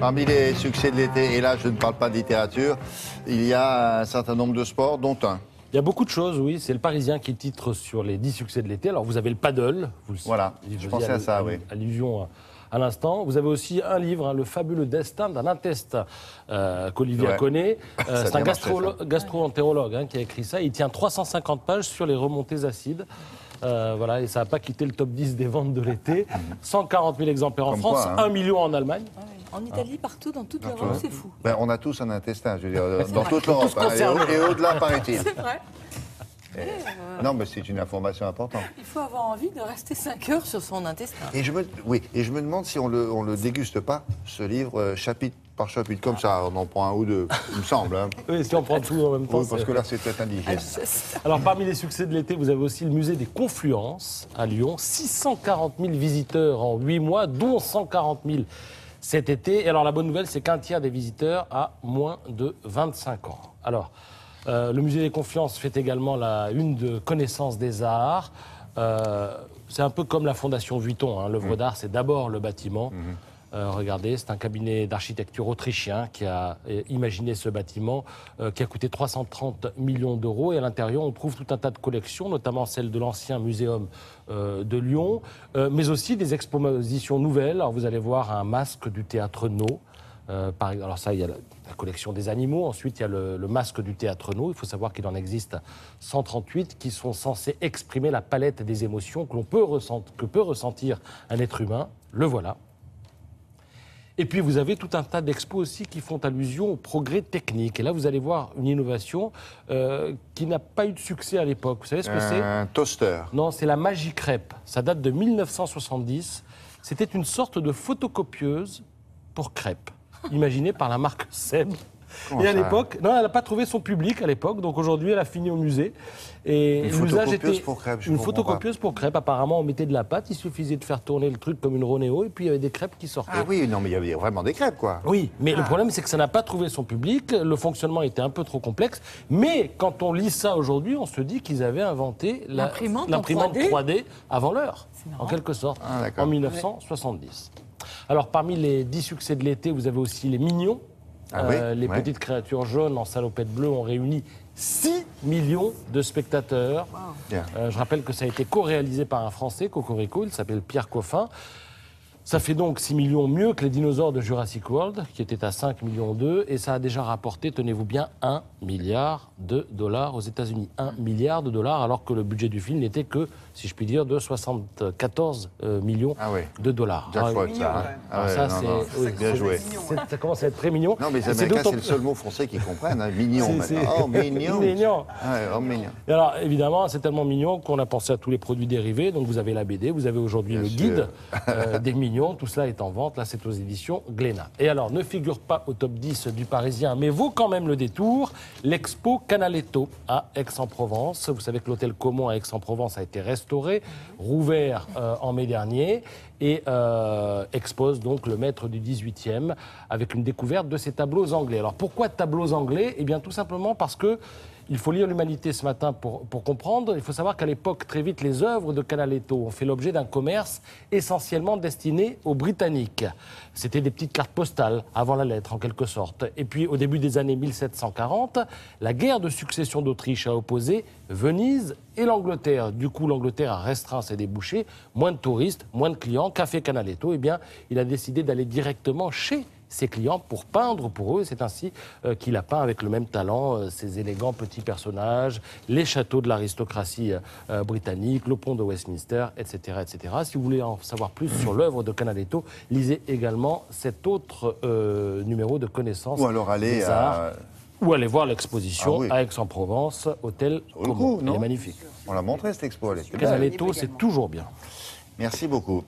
Parmi les succès de l'été, et là je ne parle pas de littérature, il y a un certain nombre de sports, dont un. Il y a beaucoup de choses, oui. C'est le Parisien qui titre sur les 10 succès de l'été. Alors vous avez le paddle. Voilà, je pensais à ça, oui. Allusion à l'instant. Vous avez aussi un livre, Le fabuleux destin d'un intestin, qu'Olivier connaît. C'est un gastro-entérologue qui a écrit ça. Il tient 350 pages sur les remontées acides. Voilà, et ça n'a pas quitté le top 10 des ventes de l'été. 140 000 exemplaires en France, 1 million en Allemagne. Ah oui. En Italie, partout, dans toute l'Europe, c'est fou. Ben, on a tous un intestin, je veux dire, dans toute l'Europe. Et au-delà, paraît-il. C'est vrai. Non, mais c'est une information importante. Il faut avoir envie de rester 5 heures sur son intestin. Et je me demande si on le déguste pas, ce livre, chapitre par chapitre, comme ça, on en prend un ou deux, il me semble. Hein. Oui, si on prend tout en même temps. Oui, parce que là, c'est peut-être indigène. Alors, parmi les succès de l'été, vous avez aussi le musée des Confluences à Lyon. 640 000 visiteurs en 8 mois, dont 140 000 cet été. Et alors, la bonne nouvelle, c'est qu'un tiers des visiteurs a moins de 25 ans. Alors, le musée des Confluences fait également la une de connaissance des arts. C'est un peu comme la Fondation Vuitton. Hein. L'œuvre d'art, c'est d'abord le bâtiment. Regardez, c'est un cabinet d'architecture autrichien qui a imaginé ce bâtiment qui a coûté 330 millions d'euros. Et à l'intérieur, on trouve tout un tas de collections, notamment celle de l'ancien muséum de Lyon, mais aussi des expositions nouvelles. Alors, vous allez voir un masque du théâtre No. Alors ça, il y a la collection des animaux. Ensuite, il y a le masque du théâtre No. Il faut savoir qu'il en existe 138 qui sont censés exprimer la palette des émotions que peut ressentir un être humain. Le voilà. Et puis, vous avez tout un tas d'expos aussi qui font allusion au progrès technique. Et là, vous allez voir une innovation qui n'a pas eu de succès à l'époque. Vous savez ce que c'est ? Un toaster. Non, c'est la Magie Crêpe. Ça date de 1970. C'était une sorte de photocopieuse pour crêpes, imaginée par la marque Seb. Et à l'époque, non, elle n'a pas trouvé son public à l'époque, donc aujourd'hui elle a fini au musée. Et l'usage était une photocopieuse pour crêpes. Apparemment, on mettait de la pâte, il suffisait de faire tourner le truc comme une Ronéo, et puis il y avait des crêpes qui sortaient. Ah oui, non, mais il y avait vraiment des crêpes, quoi. Oui, mais le problème, c'est que ça n'a pas trouvé son public, le fonctionnement était un peu trop complexe, mais quand on lit ça aujourd'hui, on se dit qu'ils avaient inventé l'imprimante 3D avant l'heure, en quelque sorte, en 1970. Alors, parmi les 10 succès de l'été, vous avez aussi les Mignons. Les petites créatures jaunes en salopette bleue ont réuni 6 millions de spectateurs. Wow. Je rappelle que ça a été co-réalisé par un Français, Cocorico, il s'appelle Pierre Coffin. Ça fait donc 6 millions mieux que les dinosaures de Jurassic World, qui étaient à 5 millions d'eux, et ça a déjà rapporté, tenez-vous bien, 1 milliard de dollars aux États-Unis. 1 milliard de dollars, alors que le budget du film n'était que, si je puis dire, de 74 millions de dollars. Jackpot, ça. C'est bien joué. Ça commence à être très mignon. Non, mais les Américains, c'est le seul mot français qu'ils comprennent. Hein. Mignon, maintenant. Oh, mignon. Mignon. Oh, mignon. Et alors, évidemment, c'est tellement mignon qu'on a pensé à tous les produits dérivés. Donc, vous avez la BD, vous avez aujourd'hui le guide des mignons. Tout cela est en vente, là c'est aux éditions Glénat. Et alors, ne figure pas au top 10 du Parisien, mais vaut quand même le détour, l'Expo Canaletto à Aix-en-Provence. Vous savez que l'hôtel Caumont à Aix-en-Provence a été restauré, rouvert en mai dernier, et expose donc le maître du 18e avec une découverte de ses tableaux anglais. Alors pourquoi tableaux anglais ? Eh bien tout simplement parce que il faut lire l'Humanité ce matin pour comprendre. Il faut savoir qu'à l'époque, très vite, les œuvres de Canaletto ont fait l'objet d'un commerce essentiellement destiné aux Britanniques. C'était des petites cartes postales, avant la lettre, en quelque sorte. Et puis, au début des années 1740, la guerre de succession d'Autriche a opposé Venise et l'Angleterre. Du coup, l'Angleterre a restreint ses débouchés. Moins de touristes, moins de clients. Qu'a fait Canaletto ? Eh bien, il a décidé d'aller directement chez ses clients pour peindre pour eux. C'est ainsi qu'il a peint avec le même talent ces élégants petits personnages, les châteaux de l'aristocratie britannique, le pont de Westminster, etc., etc. Si vous voulez en savoir plus sur l'œuvre de Canaletto, lisez également cet autre numéro de Connaissance des Arts. Ou allez voir l'exposition à Aix-en-Provence, hôtel Caumont. Elle est magnifique. On l'a montré cette expo. Canaletto, c'est toujours bien. Merci beaucoup.